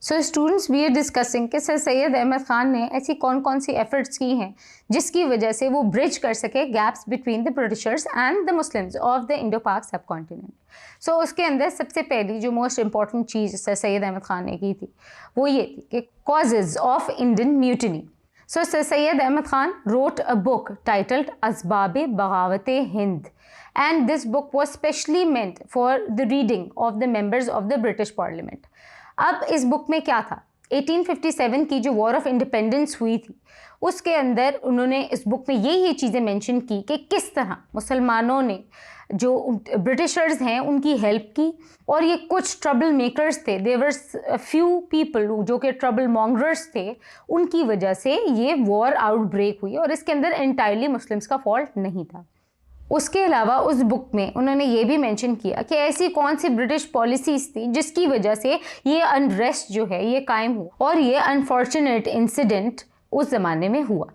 So students we are discussing کہ sir Syed Ahmad Khan نے ایسی کون کون سی ایفرٹس کی ہیں جس کی وجہ سے وہ برج کر سکے gaps between the Britishers and the Muslims of the Indo Pak sub continent. سو اس کے اندر سب سے پہلی جو موسٹ امپورٹنٹ چیز سر سید احمد خان نے کی تھی وہ یہ تھی کہ causes of Indian mutiny. So sir Syed Ahmad Khan wrote a book titled اسباب بغاوت ہند, and this book was specially meant for the reading of the members of the British Parliament. اب اس بک میں کیا تھا, 1857 کی جو وار آف انڈیپینڈنس ہوئی تھی اس کے اندر انہوں نے اس بک میں یہ چیزیں مینشن کی کہ کس طرح مسلمانوں نے جو برٹشرز ہیں ان کی ہیلپ کی, اور یہ کچھ ٹربل میکرز تھے, there were few people جو کہ ٹربل مانگرز تھے, ان کی وجہ سے یہ وار آؤٹ بریک ہوئی اور اس کے اندر انٹائرلی مسلمس کا فالٹ نہیں تھا. اس کے علاوہ اس بک میں انہوں نے یہ بھی مینشن کیا کہ ایسی کون سی برٹش پالیسیز تھی جس کی وجہ سے یہ انریسٹ جو ہے یہ قائم ہوا اور یہ انفارچونیٹ انسیڈنٹ اس زمانے میں ہوا.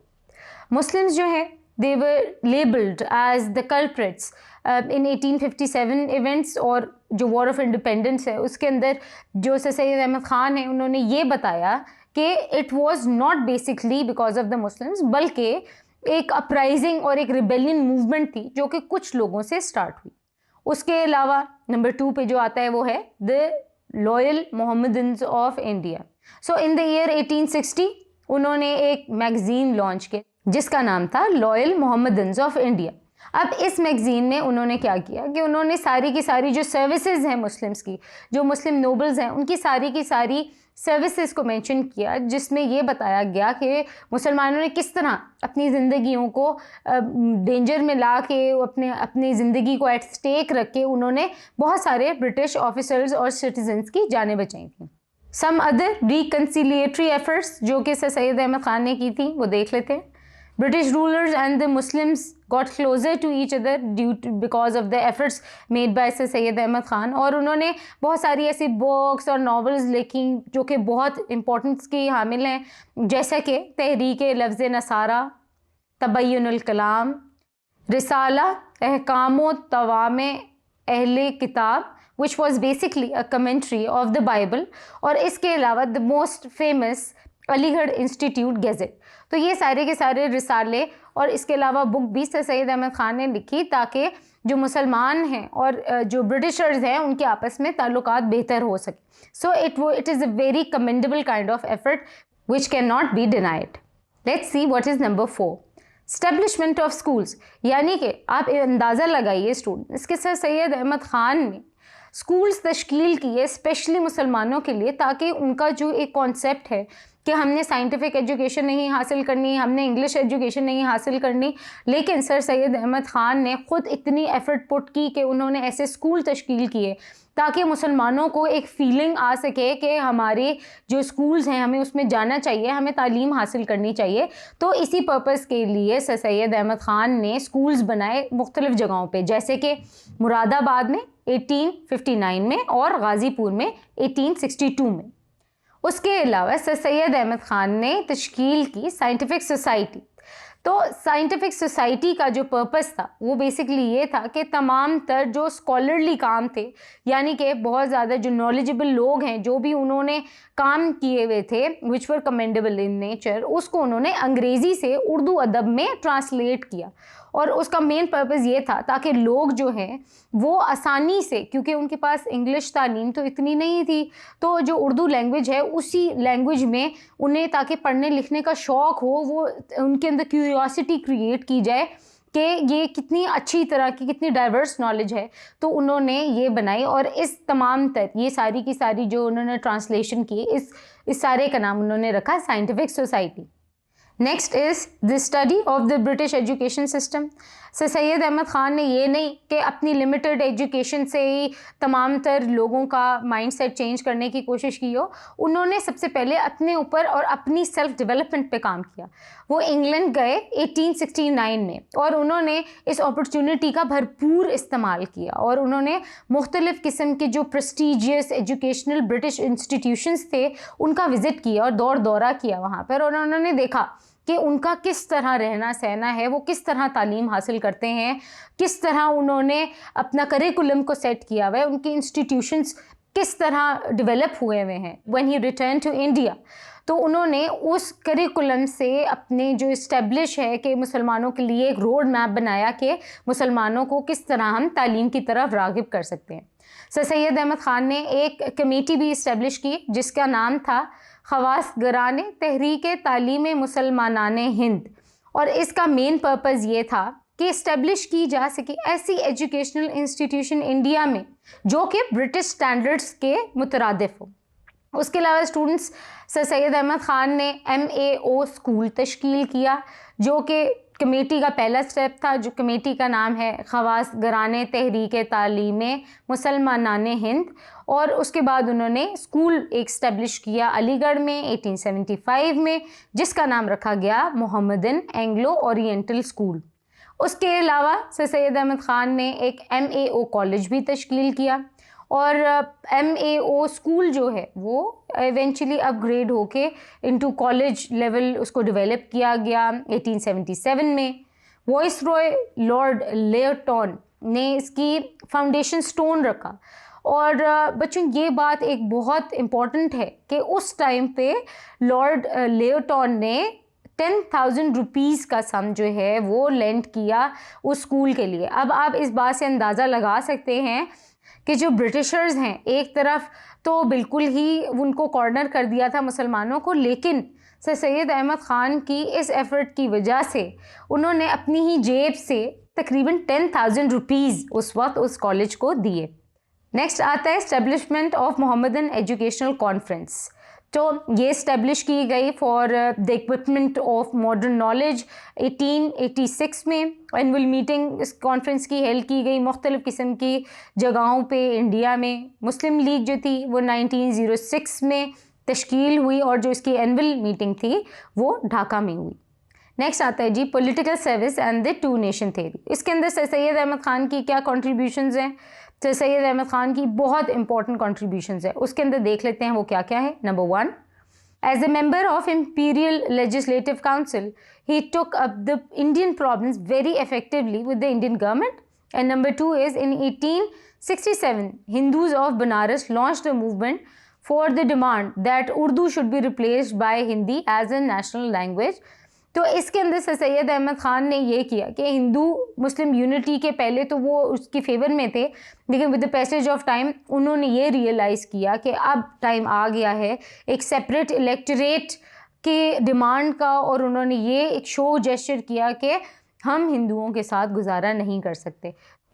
مسلمز جو ہیں they were labeled as the culprits in 1857 events, اور جو وار آف انڈیپینڈنس ہے اس کے اندر جو سر سید احمد خان ہیں انہوں نے یہ بتایا کہ it was not basically because of the Muslims بلکہ ایک اپرائزنگ اور ایک ریبیلین موومنٹ تھی جو کہ کچھ لوگوں سے سٹارٹ ہوئی. اس کے علاوہ نمبر 2 پہ جو آتا ہے وہ ہے the loyal Mohammedans of India. So in the year 1860 انہوں نے ایک میگزین لانچ کیا جس کا نام تھا لوئل محمدنز آف انڈیا. اب اس میگزین میں انہوں نے کیا کیا کہ انہوں نے ساری کی ساری جو سروسز ہیں مسلمس کی, جو مسلم نوبلز ہیں ان کی ساری سروسز کو مینشن کیا, جس میں یہ بتایا گیا کہ مسلمانوں نے کس طرح اپنی زندگیوں کو ڈینجر میں لا کے اپنی زندگی کو ایٹ سٹیک رکھ کے انہوں نے بہت سارے برٹش آفیسرز اور سٹیزنس کی جانیں بچائی تھیں. سم ادر ریکنسیلیٹری ایفرٹس جو کہ سر سید احمد خان نے کی تھیں وہ دیکھ لیتے ہیں. British rulers and the Muslims got closer to each other because of the efforts made by Sir Syed Ahmad Khan, اور انہوں نے بہت ساری ایسی بکس اور ناولز لکھی جو کہ بہت امپورٹنس کی حامل ہیں, جیسا کہ تحریک لفظ نصارہ, تبین الکلام, رسالہ احکام و توام اہل کتاب which was basically a commentary of the Bible, اور اس کے علاوہ the most famous علی گڑھ انسٹیٹیوٹ گیزٹ. تو یہ سارے کے سارے رسالے اور اس کے علاوہ بک بھی سر سید احمد خان نے لکھی تاکہ جو مسلمان ہیں اور جو برٹشرز ہیں ان کے آپس میں تعلقات بہتر ہو سکے. So it is a very commendable kind of effort which can not be denied. Let's see what is number 4, establishment of schools. یعنی کہ آپ اندازہ لگائیے اسٹوڈنٹس کہ سر سید احمد خان نے اسکولس تشکیل کیے اسپیشلی مسلمانوں کے لیے, تاکہ ان کا جو ایک کانسیپٹ ہے کہ ہم نے سائنٹیفک ایجوکیشن نہیں حاصل کرنی, ہم نے انگلش ایجوکیشن نہیں حاصل کرنی, لیکن سر سید احمد خان نے خود اتنی ایفرٹ پٹ کی کہ انہوں نے ایسے اسکول تشکیل کیے تاکہ مسلمانوں کو ایک فیلنگ آ سکے کہ ہمارے جو اسکولز ہیں ہمیں اس میں جانا چاہیے, ہمیں تعلیم حاصل کرنی چاہیے. تو اسی پرپز کے لیے سر سید احمد خان نے اسکولز بنائے مختلف جگہوں پہ, جیسے کہ مراد آباد میں 1859 میں اور غازی پور میں 1862 میں. اس کے علاوہ سر سید احمد خان نے تشکیل کی سائنٹیفک سوسائٹی. تو سائنٹیفک سوسائٹی کا جو پرپس تھا وہ بیسکلی یہ تھا کہ تمام تر جو اسکالرلی کام تھے, یعنی کہ بہت زیادہ جو نالجبل لوگ ہیں جو بھی انہوں نے کام کیے ہوئے تھے وچ ور کمینڈیبل ان نیچر, اس کو انہوں نے انگریزی سے اردو ادب میں ٹرانسلیٹ کیا. اور اس کا مین پرپز یہ تھا تاکہ لوگ جو ہیں وہ آسانی سے, کیونکہ ان کے پاس انگلش تعلیم تو اتنی نہیں تھی, تو جو اردو لینگویج ہے اسی لینگویج میں انہیں تاکہ پڑھنے لکھنے کا شوق ہو, وہ ان کے اندر کیوریاسٹی کریٹ کی جائے کہ یہ کتنی اچھی طرح کی کتنی ڈائیورس نالج ہے. تو انہوں نے یہ بنائی, اور اس تمام تر یہ ساری کی ساری جو انہوں نے ٹرانسلیشن کی اس سارے کا نام انہوں نے رکھا scientific society. Next is the study of the British education system. Sir Syed Ahmad Khan نے یہ نہیں کہ اپنی لمیٹڈ ایجوکیشن سے ہی تمام تر لوگوں کا مائنڈ سیٹ چینج کرنے کی کوشش کی ہو. انہوں نے سب سے پہلے اپنے اوپر اور اپنی سیلف ڈیولپمنٹ پہ کام کیا. وہ انگلینڈ گئے 1869 میں, اور انہوں نے اس اپرچونٹی کا بھرپور استعمال کیا, اور انہوں نے مختلف قسم کے جو پریسٹیجیس ایجوکیشنل برٹش انسٹیٹیوشنس تھے ان کا وزٹ کیا اور دورہ کیا وہاں پر, اور انہوں نے دیکھا کہ ان کا کس طرح رہنا سہنا ہے, وہ کس طرح تعلیم حاصل کرتے ہیں, کس طرح انہوں نے اپنا کریکولم کو سیٹ کیا ہوا ہے, ان کی انسٹیٹیوشنس کس طرح ڈیولپ ہوئے ہیں when he returned to India. تو انہوں نے اس کریکولم سے اپنے جو اسٹیبلش ہے کہ مسلمانوں کے لیے ایک روڈ میپ بنایا کہ مسلمانوں کو کس طرح ہم تعلیم کی طرف راغب کر سکتے ہیں. سر سید احمد خان نے ایک کمیٹی بھی اسٹیبلش کی جس کا نام تھا خواص گران تحریک تعلیم مسلمانان ہند, اور اس کا مین پرپز یہ تھا کہ اسٹیبلش کی جا سکے ایسی ایجوکیشنل انسٹیٹیوشن انڈیا میں جو کہ برٹش سٹینڈرڈس کے مترادف ہو. اس کے علاوہ اسٹوڈنٹس سر سید احمد خان نے MAO اسکول تشکیل کیا جو کہ کمیٹی کا پہلا سٹیپ تھا, جو کمیٹی کا نام ہے خواص گران تحریک تعلیم مسلمانان ہند. اور اس کے بعد انہوں نے اسکول ایک اسٹیبلش کیا علی گڑھ میں 1875 میں, جس کا نام رکھا گیا محمدن اینگلو اورینٹل اسکول. اس کے علاوہ سر سید احمد خان نے ایک MAO کالج بھی تشکیل کیا, اور MAO اسکول جو ہے وہ ایونچولی اپ گریڈ ہو کے انٹو کالج لیول اس کو ڈیولپ کیا گیا 1877 میں. وائس رائے لارڈ لیئرٹون نے اس کی فاؤنڈیشن سٹون رکھا. اور بچوں یہ بات ایک بہت امپورٹنٹ ہے کہ اس ٹائم پہ لارڈ لیئرٹون نے 10,000 روپیز کا سم جو ہے وہ لینڈ کیا اس اسکول کے لیے. اب آپ اس بات سے اندازہ لگا سکتے ہیں کہ جو برٹشرز ہیں ایک طرف تو بالکل ہی ان کو کارنر کر دیا تھا مسلمانوں کو, لیکن سر سید احمد خان کی اس ایفرٹ کی وجہ سے انہوں نے اپنی ہی جیب سے تقریباً 10,000 روپیز اس وقت اس کالج کو دیے. نیکسٹ آتا ہے establishment of Mohammedan educational conference. تو یہ اسٹیبلش کی گئی for the equipment of modern knowledge 1886 میں. اینول میٹنگ اس کانفرنس کی ہیلڈ کی گئی مختلف قسم کی جگہوں پہ انڈیا میں. مسلم لیگ جو تھی وہ 1906 میں تشکیل ہوئی, اور جو اس کی اینول میٹنگ تھی وہ ڈھاکہ میں ہوئی. نیکسٹ آتا ہے جی political service and the two nation theory. اس کے اندر سر سید احمد خان کی کیا کنٹریبیوشنز ہیں؟ سر سید احمد خان کی بہت امپورٹنٹ کنٹریبیوشنز ہیں, اس کے اندر دیکھ لیتے ہیں وہ کیا کیا ہے. Number 1, as a member of imperial legislative council he took up the Indian problems very effectively with the Indian government. And number 2 is in 1867 Hindus of Banaras launched a movement for the demand that Urdu should be replaced by Hindi as a national language. تو اس کے اندر سر سید احمد خان نے یہ کیا کہ ہندو مسلم unity کے پہلے تو وہ اس کی فیور میں تھے, لیکن with the passage of time انہوں نے یہ ریئلائز کیا کہ اب ٹائم آ گیا ہے ایک سیپریٹ الیکٹریٹ کے ڈیمانڈ کا, اور انہوں نے یہ ایک شو جیسچر کیا کہ ہم ہندوؤں کے ساتھ گزارا نہیں کر سکتے.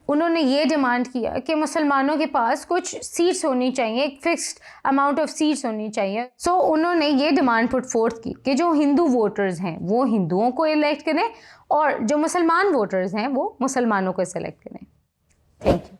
انہوں نے یہ ڈیمانڈ کیا کہ مسلمانوں کے پاس کچھ سیٹس ہونی چاہیے, ایک فکسڈ اماؤنٹ آف سیٹس ہونی چاہیے. سو انہوں نے یہ ڈیمانڈ پٹ فورتھ کی کہ جو ہندو ووٹرز ہیں وہ ہندوؤں کو الیکٹ کریں, اور جو مسلمان ووٹرز ہیں وہ مسلمانوں کو سلیکٹ کریں. Thank you.